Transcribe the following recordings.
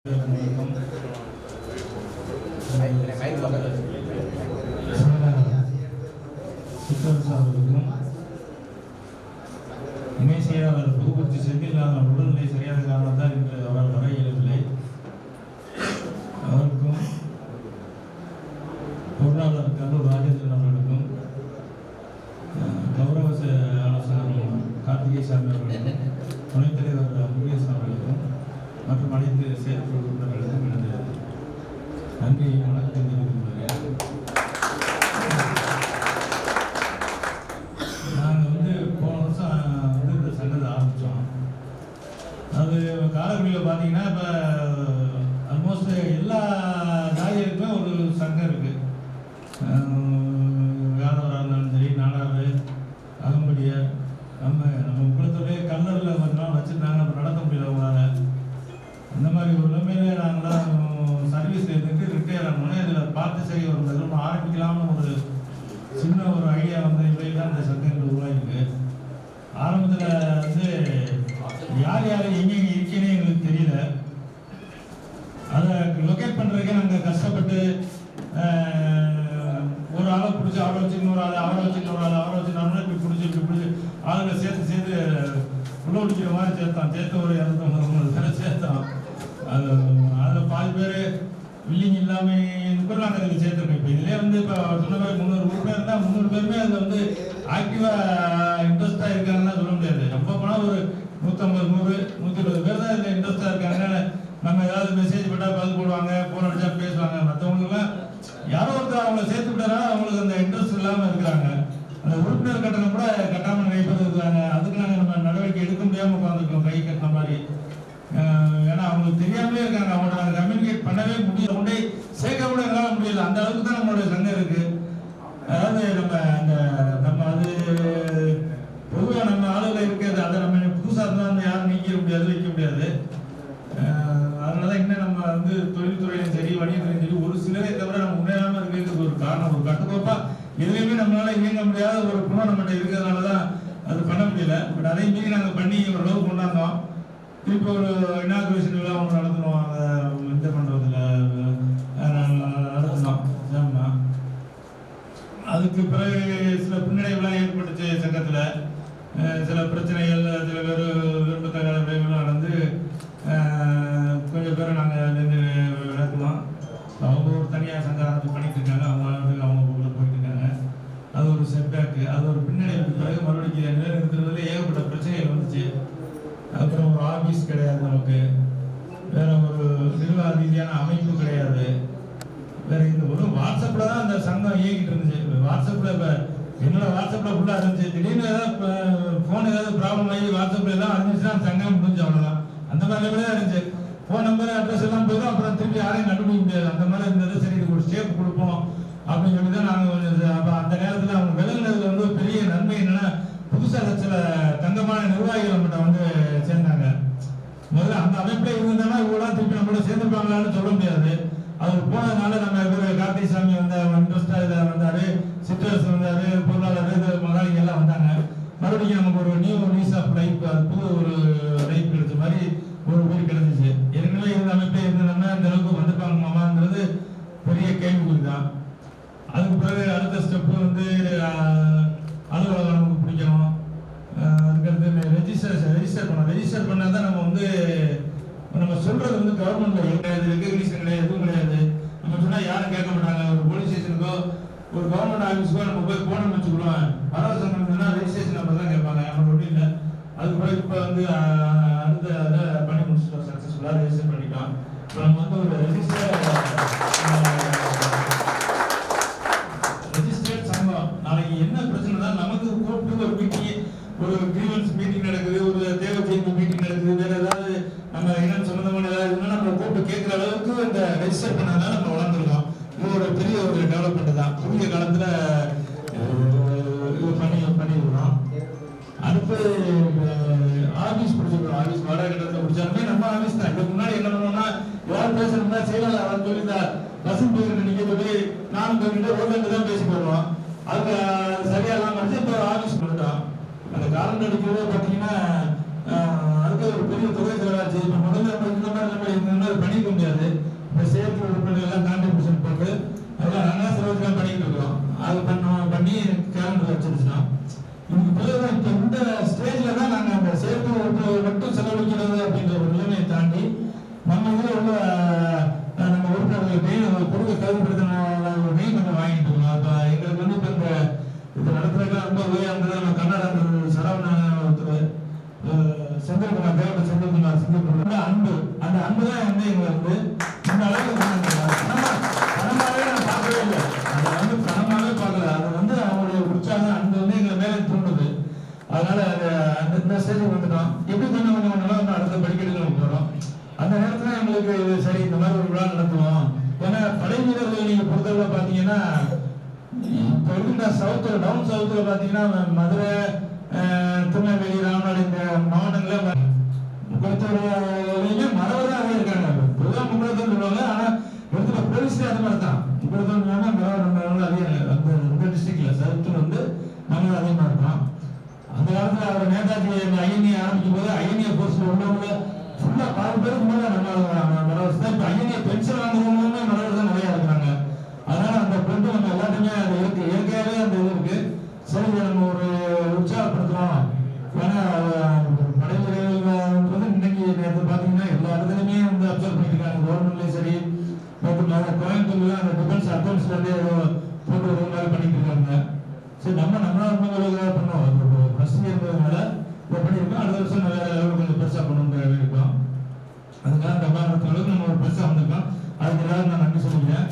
இணை செயலாளர் புதுக்குறிச்சி செந்தில் உடல்நிலை சரியான காரணத்தால் இன்று அவரால் வர இயலவில்லை. அவருக்கும் பொருளாளர் கல்லூர் ராஜேந்திரன் அவர்களுக்கும் கௌரவ ஆலோசகர் கார்த்திகேசாமி அவர்களுக்கும் துணைத் தலைவர் முருகேசன் அவர்களுக்கும் மற்றும் அனைத்து செயற்குழு உறுப்பினர்களுக்கும் எனது நன்றி வணக்கம் தெரிவித்துள்ளேன். நாங்கள் போன வருஷம் இந்த சங்கத்தை ஆரம்பித்தோம். அது காரைக்குடியில் பார்த்தீங்கன்னா இப்போ ஆல்மோஸ்ட் எல்லா ஜாதிகளுக்குமே ஒரு சங்கம் இருக்குது. யாதவராக இருந்தாலும் சரி, நாடார், அகம்படியார், நம்ம குளத்துடைய கல்லரில் கொஞ்ச நாள் வச்சுருந்தாங்க. அப்புறம் நடத்த முடியல அவங்களால. அந்த மாதிரி ஒரு நிலைமையில நாங்களாம் சர்வீஸில் இருந்துட்டு ரிட்டையர் ஆனோடனே இதில் பார்த்து சரி ஒரு நிறுவனம் ஆரம்பிக்கலாம்னு ஒரு சின்ன ஒரு ஐடியா இவையில் தான் இந்த சங்கங்கள் உருவாகிருக்கு. ஆரம்பத்தில் யார் யார் எங்கே இருக்கேன்னு எங்களுக்கு தெரியல. அதை லொக்கேட் பண்ணுறதுக்கே நாங்கள் கஷ்டப்பட்டு ஒரு ஆளை பிடிச்சி அவரை வச்சு இன்னொரு ஆள், அவரை வச்சு இன்னொரு ஆள், அவரை வச்சு நார்மலாக இப்படி பிடிச்சி ஆளுங்களை சேர்த்து உள்ள பிடிக்கிற மாதிரி சேர்த்து ஒரு 250 பேரை சேர்த்தோம். அதில் பாதி பேர் வில்லிங் இல்லாமல் கூட நாங்கள் இதில் சேர்த்துருக்கோம். இப்போ இதிலே இப்போ சொன்ன மாதிரி 300 உறுப்பினர் இருந்தால் 300 பேருமே அதில் ஆக்டிவாக இன்ட்ரெஸ்டாக இருக்காங்கன்னு சொல்ல முடியாது. ரொம்ப போனால் ஒரு 150, 100, 120 பேர் தான் இதில் இன்ட்ரெஸ்டாக இருக்காங்க. நம்ம ஏதாவது மெசேஜ் போட்டால் பதில் போடுவாங்க, ஃபோன் அடிச்சா பேசுவாங்க. மற்றவங்களுக்குலாம் யாரோ ஒருத்தர் அவங்கள சேர்த்து விட்டாரா அவங்களுக்கு அந்த இன்ட்ரெஸ்ட் இல்லாமல் இருக்கிறாங்க. அந்த உறுப்பினர் கட்டணம் கூட கட்டாமல் நிறைய பேர் இருக்கிறாங்க. அதுக்கு நாங்கள் நம்ம நடவடிக்கை எடுக்க முடியாமல் உட்காந்துருக்கோம் கை கட்டின மாதிரி. ஏன்னா அவங்களுக்கு தெரியாமலே இருக்காங்க. அவங்கள நாங்கள் கம்யூனிகேட் பண்ணவே முடியல, கொண்டே சேர்க்க கூட எங்களால் முடியல. அந்த அளவுக்கு தான் நம்மளுடைய சங்கம் இருக்கு. அதாவது நம்ம அது பொதுவாக நம்ம ஆளுகளை இருக்கிறது. அதை நம்ம புதுசாக இருந்தால் யாரும் நீக்கிட முடியாது, வைக்க முடியாது. அதனால இன்னும் நம்ம தொழில்துறையிலும் சரி, வணிகத்துறையும் சரி, ஒரு சிலரை தவிர நம்ம முன்னேறாமல் இருக்கிறது ஒரு காரணம். ஒரு கட்டுக்கோப்பா எதுலையுமே நம்மளால இயங்க முடியாத ஒரு குணம் நம்மகிட்ட இருக்கிறதுனால தான் அது பண்ண முடியல. பட் அதை மீறி நாங்கள் பண்ணி ஓரளவு கொண்டாந்தோம். திருப்பி ஒரு இனாகுரேஷன் விழா ஒன்று நடத்தணும். அதை இந்த பண்ணுறதுல நடத்தினோம். ஆமாம், அதுக்கு பிறகு சில பின்னடைவுலாம் ஏற்பட்டுச்சு சங்கத்தில். சில பிரச்சனைகள், சில பேர் விரும்பத்தகாத விளைவுகள் நடந்து கொஞ்சம் பேரை நாங்கள் விளக்கணும். அவங்க ஒரு தனியார் சங்கம் ஆரம்பிச்சு பண்ணிட்டு இருக்காங்க. அவங்க போக்கில் போயிட்டு இருக்காங்க. அது ஒரு செட்பேக்கு, அது ஒரு பின்னடைவுக்கு பிறகு மறுபடியும் நிலைநிறுத்துறதுல ஏகப்பட்ட பிரச்சனைகள் வந்துச்சு. அப்புறம் ஒரு ஆஃபீஸ் கிடையாது, நமக்கு வேற ஒரு நிர்வாக ரீதியான அமைப்பு கிடையாது. வேற இந்த ஒரு வாட்ஸ்அப்பில் தான் அந்த சங்கம் இயங்கிட்டு இருந்துச்சு. வாட்ஸ்அப்பில் இப்போ என்னோட வாட்ஸ்அப்பில் ஃபுல்லாக இருந்துச்சு. திடீர்னு ஏதாவது ஃபோன் ஏதாவது ப்ராப்ளம் ஆகி வாட்ஸ்அப்பில் எல்லாம் இருந்துச்சுன்னா சங்கம் முடிஞ்சு அவ்வளோதான். அந்த மாதிரி தான் இருந்துச்சு. ஃபோன் நம்பர், அட்ரஸ் எல்லாம் போயிடும். அப்புறம் திருப்பி யாரையும் கண்டுபிடிக்க முடியாது. அந்த மாதிரி இருந்தது. சரி, இதுக்கு ஒரு ஸ்டேப் கொடுப்போம் அப்படின்னு சொல்லி தான் நாங்கள் அப்போ அந்த நேரத்தில் அவங்க விலகுனதுல பெரிய நன்மை என்னன்னா, புதுசாக சில தங்கமான நிர்வாகிகள் நம்மகிட்ட சேர்ந்தாங்க. முதல்ல அந்த அமைப்பில் இருந்ததுன்னா இவங்களாம் திருப்பி நம்மளோட சேர்ந்துருப்பாங்களான்னு சொல்ல முடியாது. அவர் போனதுனால நம்ம கார்த்திகேசாமி இன்ட்ரெஸ்டாக இதில் வந்தார், சிற்றரசு வந்தார், பொருளாளர், முதலாளிகள் எல்லாம் வந்தாங்க. மறுபடியும் நமக்கு ஒரு நியூஸ் ஆஃப் லைஃப், புது ஒரு லைஃப் கிடைச்ச மாதிரி ஒரு ஊர் கிடைச்சிச்சு. ஏற்கனவே இருந்த அமைப்பே இருந்ததுன்னா அந்த அளவுக்கு வந்துப்பாங்கம்மாங்கிறது பெரிய கேள்விக்குறி தான். அதுக்கு பிறகு அடுத்த ஸ்டெப்பு அலுவலகம் நமக்கு பிடிக்கணும். அதுக்கடுத்து ரெஜிஸ்டர் பண்ணணும். ரெஜிஸ்டர் பண்ணால் தான் நம்ம சொல்றது கவர்மெண்ட்ல கிடையாது, ரெகக்னிஷன் கிடையாது, எதுவும் கிடையாது. நம்ம சொன்னால் யாரும் கேட்க மாட்டாங்க. ஒரு போலீஸ் ஸ்டேஷனுக்கோ ஒரு கவர்மெண்ட் ஆஃபீஸுக்கோ நம்ம போய் போனோம்னு வச்சுக்கலாம், பரவாயில்ல சொன்னா ரெஜிஸ்ட்ரேஷன் நம்பர் தான் கேட்பாங்க. நம்ம ஒன்றும் இல்லை. அதுக்கு பிறகு இப்போ அடுத்த அதை பண்ணி முடிச்சுட்டோம், சக்ஸஸ்ஃபுல்லாக ரெஜிஸ்டர் பண்ணிட்டோம். இப்போ நம்ம ஒரு ரெஜிஸ்டர்ட் சங்கம். நாளைக்கு என்ன பிரச்சனை தான் நமக்கு கூப்பிட்டு ஒரு மீட்டிங், ஒரு கிரீவன்ஸ் மீட்டிங் நடக்குது, ஒரு தேவை செய்தி மீட்டிங் நடக்குது, வேற ஏதாவது நம்ம இனம் சம்பந்தமான ஏதாவது நம்ம கூப்பிட்டு கேட்குற அளவுக்கு இந்த ரெஜிஸ்டர் பண்ணாதான் நம்ம வளர்ந்துருக்கோம். இது ஒரு பெரிய ஒரு டெவலப்மெண்ட் தான். குறுகிய காலத்தில் பண்ணிடுறோம். அடுத்து ஆஃபீஸ் பிடிச்சிருக்கோம். ஆஃபீஸ் வாடகை கட்டத்தில் பிடிச்சாலுமே நம்ம ஆஃபீஸ் தான். இதுக்கு முன்னாடி என்ன பண்ணோம்னா, யார் பேசணும்னா செயலாளர் அவர் சொல்லி இந்த பஸ்ஸும் போய்கிட்டு நிற்க சொல்லி நானும் போய்கிட்டு ரோட்லேருந்து தான் பேசி போடுவோம். அதுக்கு சரியாகலாம் வந்து இப்போ ஆஃபீஸ் பண்ணிட்டோம். அந்த காலம் நடிக்கிறதே பார்த்தீங்கன்னா அதுக்கு ஒரு பெரிய தொகை செலவாச்சு. இப்போ முதல்ல இந்த மாதிரி நம்ம பண்ணிக்க முடியாது. இப்போ செயற்கை உறுப்பினர்கள் எல்லாம் கான்ட்ரிபியூஷன் போட்டு அதெல்லாம் நல்லா செலவுக்கு பண்ணிக்கிட்டு இருக்கிறோம். அது பண்ணி கேலண்டர் வச்சிருச்சோம். இதுக்கு பிறகு இப்போ இந்த ஸ்டேஜில் தான் நாங்கள் அந்த செயற்கை உறுப்பினர்கள் மட்டும் செலவழிக்கிறது அப்படின்ற ஒரு நிலைமையை தாண்டி நம்ம இதில் உள்ள நம்ம உறுப்பினர்களுக்கு கொடுக்க கல்விப்படுத்தின கொஞ்சம் வாங்கிட்டு இருக்கோம். இப்போ எங்களுக்கு வந்து இப்போ இந்த இது நடத்துறதுலாம் ரொம்ப உதவியாக நம்ம கன்னடா சரவணன் ஒருத்தர் செந்தில்குமார் தேவட்ட செந்தில்குமார் சிங்கப்பூர் அன்பு அந்த அன்பு தான் வந்து எங்களை வந்து இந்த அளவுக்கு பணமாகவே நான் பார்க்கவே இல்லை. அதை வந்து பணமாகவே பார்க்கல. அது வந்து அவங்களுடைய உற்சாகம் அன்பு வந்து எங்களை மேலே தூண்டுது. அதனால அந்த இந்த ஸ்டேஜுக்கு வந்துட்டோம். எப்படி கொஞ்சம் கொஞ்சம் அடுத்த படிக்கட்டுகளுக்கு போகிறோம். அந்த நேரத்தில் எங்களுக்கு சரி இந்த மாதிரி ஒரு விழா நடத்துவோம். ஏன்னா படை வீரர்கள் நீங்கள் பொறுத்தவரை பார்த்தீங்கன்னா இப்போ இருக்கின்ற சவுத்தில் டவுன் சவுத்தில் பார்த்தீங்கன்னா மதுரை திருநெல்வேலி ராமநாடு இந்த மாவட்டங்களில் பொறுத்தவரையிலுமே மரவராக இருக்காங்க. பொதுவாக முன்னதான் சொல்லுவாங்க. ஆனால் இடத்துல போலீஸ்லேயே அது மாதிரி தான் இப்படிதான் மரவர் அந்த டிஸ்ட்ரிக்ட்ல சவுத்தில் வந்து நாங்கள் அதிகமாக இருக்கோம். அந்த காலத்தில் அவர் நேதாஜி அந்த ஐஎன்ஏ ஆரம்பிக்கும் போது ஐஎன்ஏ கோர்ஸில் உள்ளவங்க ஃபுல்லாக 10 பேருக்கு மேலே நம்ம மரவர் தான். இப்போ ஐஎன்ஏ பென்ஷன் வாங்குறவங்களுமே மரவர் தான் நிறையா இருக்கிறாங்க. அதனால அந்த பொண்ணு நம்ம எல்லாத்தையுமே அது இருக்கு, இயற்கையாகவே அந்த இது இருக்கு. சரி நம்ம ஒரு உற்சாகப்படுத்துறோம். ஏன்னா படை வீரர்கள்ன்றது இன்னைக்கு நேற்று பார்த்தீங்கன்னா எல்லா இடத்துலையுமே வந்து அப்சர்வ் பண்ணியிருக்காங்க. கவர்மெண்ட்லேயும் சரி கோயம்புத்தூர்ல அந்த டிஃபென்ஸ் அக்கௌண்ட்ஸ்லேருந்தே ஏதோ போட்டு ஒரு மாதிரி பண்ணிட்டு இருக்காங்க. சரி நம்மளா பண்ணுவோம். ஃபர்ஸ்ட் இயர்ன்றதுனால இதை பண்ணியிருக்கோம். அடுத்த வருஷம் வேற லெவலில் கொஞ்சம் பெருசாக பண்ணணுன்ற இருக்கோம். அதுக்காக அந்த மாதிரி அளவுக்கு நம்ம ஒரு பெருசாக வந்திருக்கோம். அதுக்கு எல்லாரும் நான் நன்றி சொல்லிக்கிறேன்.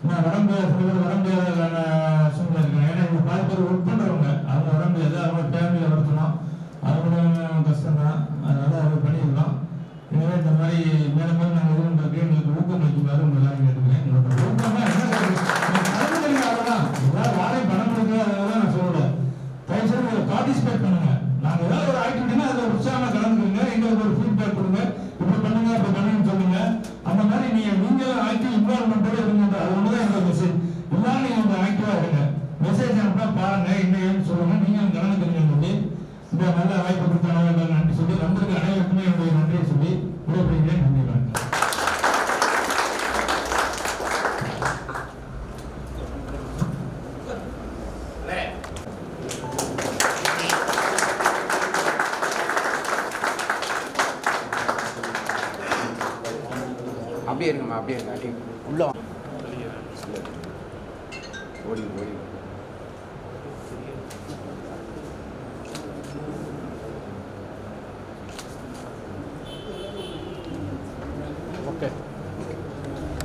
நான் வர முடியாத சூழ்நிலை இருக்கேன். ஏன்னா இவங்க 10 பேர் ஒர்க் பண்ணுறவங்க அவங்க வர முடியாது. அவங்க ஃபேமிலியை வளர்த்தணும். அவங்களும் கஷ்டம் தான். அதனால அவங்க பண்ணியிருக்கோம். எனவே இந்த மாதிரி மேலும் மேலும் நாங்கள் இது பண்ணுறதுக்கு எங்களுக்கு ஊக்கம் வைக்குமாறு உங்கள் எல்லாரும் கேட்டுக்கிறேன். எங்களோட ஊக்கம்னா என்ன அவ்வளோதான். எல்லாரும் யாரையும் பணம் கொடுக்குறது அதெல்லாம் நான் சொல்லலை. தயவுசெய்து இதில் பார்ட்டிசிபேட் பண்ணுங்க. நாங்கள் ஏதாவது ஒரு ஆக்டிவிட்டினா அதில் உற்சாகமாக கலந்துக்குங்க. எங்களுக்கு ஒரு ஃபீட்பேக் கொடுங்க. இப்படி பண்ணுங்க இப்படி பண்ணுங்கன்னு சொல்லுங்க. அந்த மாதிரி நீங்களும் ஆக்டிவ் இன்வால்மெண்ட்டோட இருங்க. அது ஒன்று தான் எங்களோட மெசேஜ். எல்லாரும் நீங்கள் வந்து ஆக்டிவாக இருங்க. மெசேஜ் அனுப்பினா பாருங்க என்னன்னு சொல்லுங்க. நீங்களும் கலந்துக்கிறீங்க சொல்லி இந்த நல்ல வாய்ப்பு கொடுத்த அனைவருக்கும் நன்றி சொல்லி வந்திருக்க அனைவருக்குமே என்னுடைய நன்றியை சொல்லி விடைபெறுகிறேன். நன்றி. அப்படியே இருங்கம்மா, அப்படியே இருங்க. உள்ள ஓடி